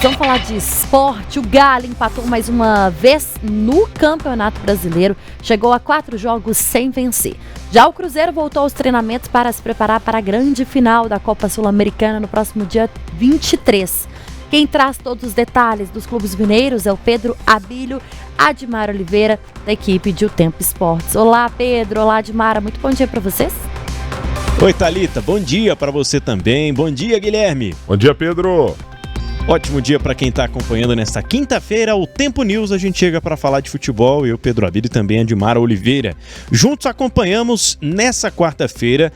Vamos falar de esporte. O Galo empatou mais uma vez no Campeonato Brasileiro. Chegou a 4 jogos sem vencer. Já o Cruzeiro voltou aos treinamentos para se preparar para a grande final da Copa Sul-Americana no próximo dia 23. Quem traz todos os detalhes dos clubes mineiros é o Pedro Abílio Admar Oliveira, da equipe de O Tempo Esportes. Olá, Pedro. Olá, Admara. Muito bom dia para vocês. Oi, Thalita. Bom dia para você também. Bom dia, Guilherme. Bom dia, Pedro. Ótimo dia para quem está acompanhando nesta quinta-feira. O Tempo News, a gente chega para falar de futebol. Eu, Pedro Abílio e também Admara Oliveira. Juntos acompanhamos nessa quarta-feira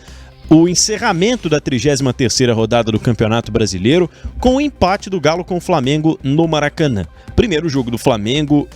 o encerramento da 33ª rodada do Campeonato Brasileiro com o empate do Galo com o Flamengo no Maracanã. Primeiro jogo do Flamengo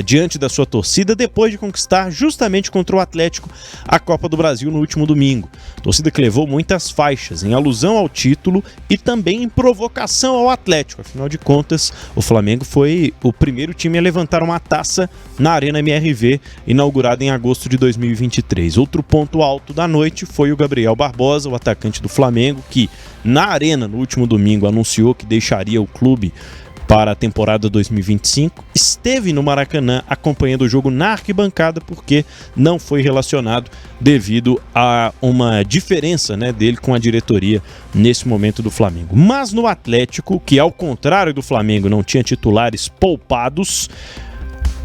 diante da sua torcida depois de conquistar justamente contra o Atlético a Copa do Brasil no último domingo. Torcida que levou muitas faixas em alusão ao título e também em provocação ao Atlético. Afinal de contas, o Flamengo foi o primeiro time a levantar uma taça na Arena MRV, inaugurada em agosto de 2023. Outro ponto alto da noite foi o Gabriel Barbosa, o atacante do Flamengo, que na Arena no último domingo anunciou que deixaria o clube para a temporada 2025, esteve no Maracanã acompanhando o jogo na arquibancada porque não foi relacionado devido a uma diferença, dele com a diretoria nesse momento do Flamengo. Mas no Atlético, que ao contrário do Flamengo não tinha titulares poupados,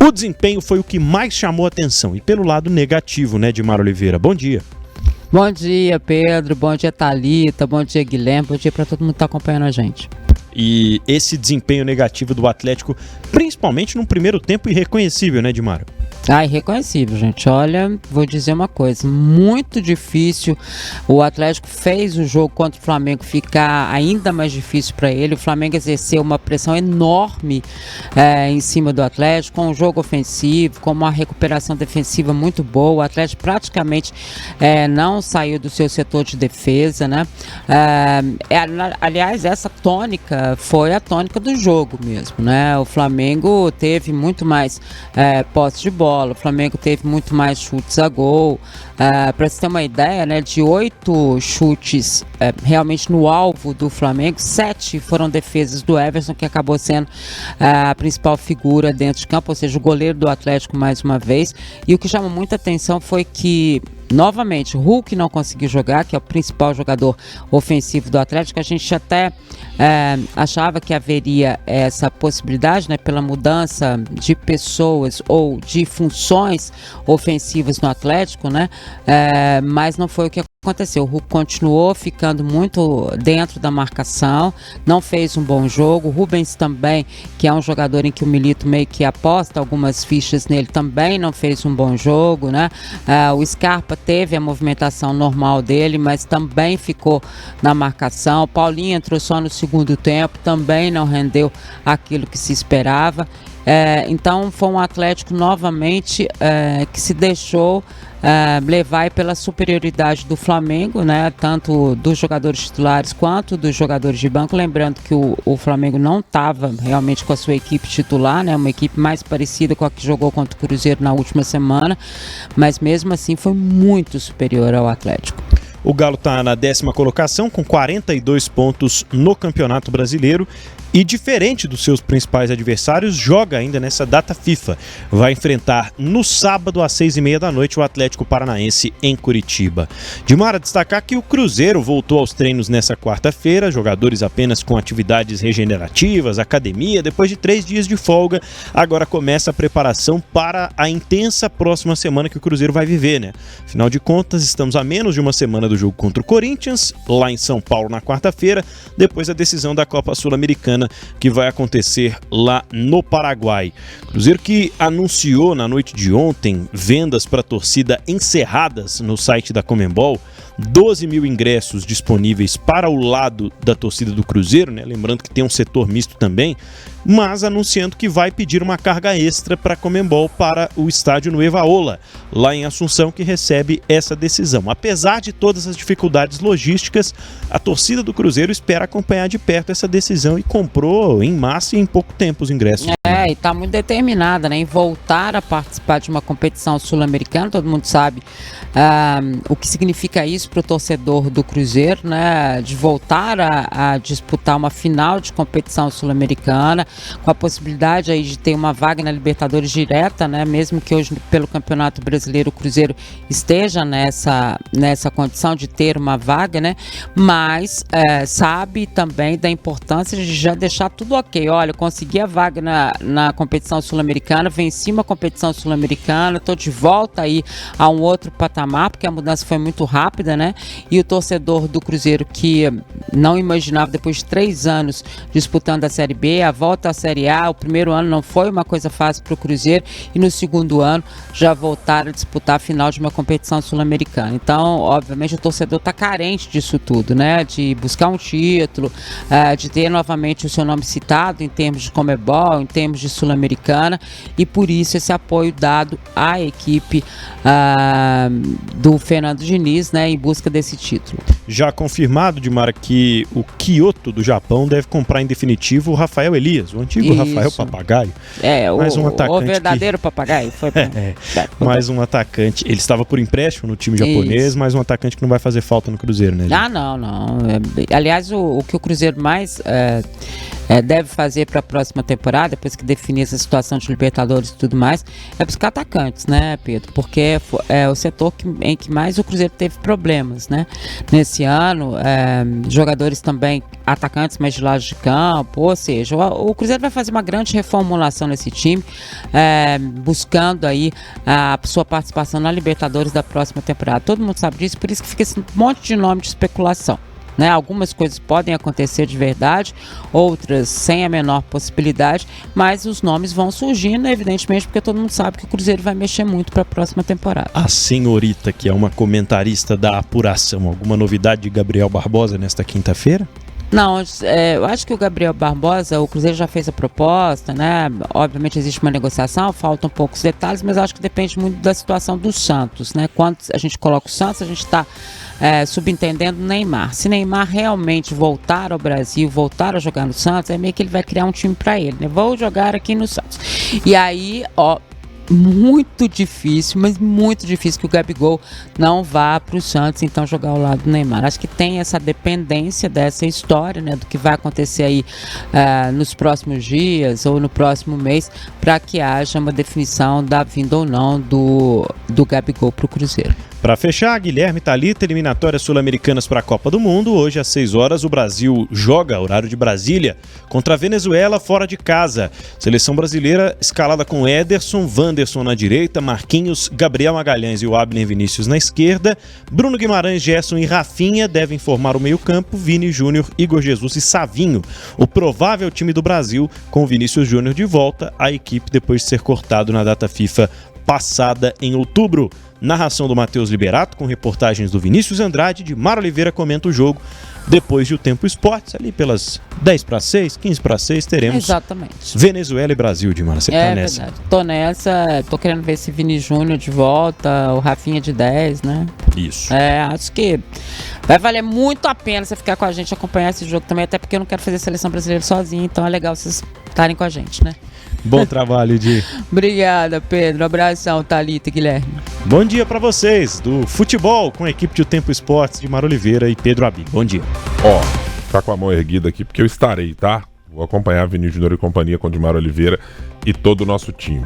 o desempenho foi o que mais chamou a atenção e pelo lado negativo, Admar Oliveira. Bom dia. Bom dia, Pedro. Bom dia, Thalita. Bom dia, Guilherme. Bom dia para todo mundo que está acompanhando a gente. E esse desempenho negativo do Atlético, principalmente num primeiro tempo irreconhecível, Admar? Irreconhecível, gente. Olha, vou dizer uma coisa, muito difícil. O Atlético fez o jogo contra o Flamengo ficar ainda mais difícil para ele. O Flamengo exerceu uma pressão enorme em cima do Atlético, com um jogo ofensivo, com uma recuperação defensiva muito boa. O Atlético praticamente não saiu do seu setor de defesa, aliás, essa tônica foi a tônica do jogo mesmo, O Flamengo teve muito mais posse de bola. O Flamengo teve muito mais chutes a gol. Para você ter uma ideia, de 8 chutes realmente no alvo do Flamengo, 7 foram defesas do Everson, que acabou sendo a principal figura dentro de campo, ou seja, o goleiro do Atlético mais uma vez. E o que chama muita atenção foi que, novamente, o Hulk não conseguiu jogar, que é o principal jogador ofensivo do Atlético. A gente até achava que haveria essa possibilidade, pela mudança de pessoas ou de funções ofensivas no Atlético, mas não foi o que aconteceu. O Hulk continuou ficando muito dentro da marcação, não fez um bom jogo. O Rubens também, que é um jogador em que o Milito meio que aposta algumas fichas nele, também não fez um bom jogo, O Scarpa teve a movimentação normal dele, mas também ficou na marcação. O Paulinho entrou só no segundo tempo, também não rendeu aquilo que se esperava. Então foi um Atlético novamente que se deixou levar pela superioridade do Flamengo, tanto dos jogadores titulares quanto dos jogadores de banco. Lembrando que o Flamengo não estava realmente com a sua equipe titular, uma equipe mais parecida com a que jogou contra o Cruzeiro na última semana, mas mesmo assim foi muito superior ao Atlético. O Galo está na 10ª colocação com 42 pontos no Campeonato Brasileiro e, diferente dos seus principais adversários, joga ainda nessa data FIFA. Vai enfrentar no sábado às 18h30 o Atlético Paranaense em Curitiba. Admar, destacar que o Cruzeiro voltou aos treinos nessa quarta-feira, jogadores apenas com atividades regenerativas, academia. Depois de 3 dias de folga, agora começa a preparação para a intensa próxima semana que o Cruzeiro vai viver, Afinal de contas, estamos a menos de uma semana do jogo contra o Corinthians, lá em São Paulo na quarta-feira, depois a decisão da Copa Sul-Americana que vai acontecer lá no Paraguai. Cruzeiro que anunciou na noite de ontem vendas para a torcida encerradas no site da Conmebol, 12 mil ingressos disponíveis para o lado da torcida do Cruzeiro, Lembrando que tem um setor misto também, mas anunciando que vai pedir uma carga extra para a Conmebol para o estádio Nueva Ola, lá em Assunção, que recebe essa decisão. Apesar de todas as dificuldades logísticas, a torcida do Cruzeiro espera acompanhar de perto essa decisão e comprou em massa e em pouco tempo os ingressos. E está muito determinada, né, em voltar a participar de uma competição sul-americana. Todo mundo sabe o que significa isso para o torcedor do Cruzeiro, né, de voltar a disputar uma final de competição sul-americana, com a possibilidade aí de ter uma vaga na Libertadores direta, né, mesmo que hoje pelo Campeonato Brasileiro o Cruzeiro esteja nessa condição de ter uma vaga, né, mas sabe também da importância de já deixar tudo ok. Olha, eu consegui a vaga na competição sul-americana, venci uma competição sul-americana, estou de volta aí a um outro patamar, porque a mudança foi muito rápida, né? E o torcedor do Cruzeiro, que não imaginava, depois de 3 anos disputando a Série B, a volta à Série A, o primeiro ano não foi uma coisa fácil para o Cruzeiro, e no segundo ano já voltaram a disputar a final de uma competição sul-americana. Então, obviamente, o torcedor está carente disso tudo, né? De buscar um título, de ter novamente o seu nome citado em termos de Conmebol, em termos de Sul-Americana, e por isso esse apoio dado à equipe do Fernando Diniz, né, em busca desse título. Já confirmado, Dimara, que o Kyoto do Japão deve comprar em definitivo o Rafael Elias, o antigo Rafael Papagaio. O verdadeiro papagaio. Foi mais um atacante. Ele estava por empréstimo no time japonês, mas um atacante que não vai fazer falta no Cruzeiro, né? Não. Aliás, o que o Cruzeiro mais deve fazer para a próxima temporada, depois que definir essa situação de Libertadores e tudo mais, é buscar atacantes, né, Pedro? Porque é o setor em que mais o Cruzeiro teve problemas, né? Nesse ano, jogadores também, atacantes mais de lado de campo, ou seja, o Cruzeiro vai fazer uma grande reformulação nesse time, buscando aí a sua participação na Libertadores da próxima temporada. Todo mundo sabe disso, por isso que fica esse monte de nome de especulação. Né? Algumas coisas podem acontecer de verdade, outras sem a menor possibilidade, mas os nomes vão surgindo, evidentemente, porque todo mundo sabe que o Cruzeiro vai mexer muito para a próxima temporada. A senhorita, que é uma comentarista da apuração, alguma novidade de Gabriel Barbosa nesta quinta-feira? Não, eu acho que o Gabriel Barbosa, o Cruzeiro já fez a proposta, né? Obviamente existe uma negociação, faltam poucos detalhes, mas acho que depende muito da situação do Santos, né? Quando a gente coloca o Santos, a gente está subentendendo o Neymar. Se Neymar realmente voltar ao Brasil, voltar a jogar no Santos, é meio que ele vai criar um time para ele, né? Vou jogar aqui no Santos. E aí, muito difícil, mas muito difícil que o Gabigol não vá para o Santos, então jogar ao lado do Neymar. Acho que tem essa dependência dessa história, né, do que vai acontecer aí nos próximos dias ou no próximo mês, para que haja uma definição da vinda ou não do Gabigol para o Cruzeiro. Para fechar, Guilherme Thalita, eliminatórias sul-americanas para a Copa do Mundo. Hoje às 6 horas o Brasil joga, horário de Brasília, contra a Venezuela fora de casa. Seleção brasileira escalada com Ederson, Wanderson na direita, Marquinhos, Gabriel Magalhães e o Abner Vinícius na esquerda. Bruno Guimarães, Gerson e Rafinha devem formar o meio-campo, Vini Júnior, Igor Jesus e Savinho. O provável time do Brasil com Vinícius Júnior de volta à equipe depois de ser cortado na data FIFA passada em outubro. Narração do Matheus Liberato, com reportagens do Vinícius Andrade. De Mara Oliveira comenta o jogo. Depois de O Tempo Esportes, ali pelas 10:06, 15:06, teremos Exatamente. Venezuela e Brasil, de Mara. Você tá nessa? Verdade. Tô nessa, tô querendo ver esse Vini Júnior de volta, o Rafinha de 10, né? Isso. Acho que vai valer muito a pena você ficar com a gente, acompanhar esse jogo também, até porque eu não quero fazer a seleção brasileira sozinho, então é legal vocês estarem com a gente, né? Bom trabalho, Di. Obrigada, Pedro. Abração, Thalita e Guilherme. Bom dia pra vocês do futebol com a equipe de O Tempo Esportes de Mara Oliveira e Pedro Abib. Bom dia. Tá com a mão erguida aqui porque eu estarei, tá? Vou acompanhar a Vini Júnior e companhia com o Dimar Oliveira e todo o nosso time.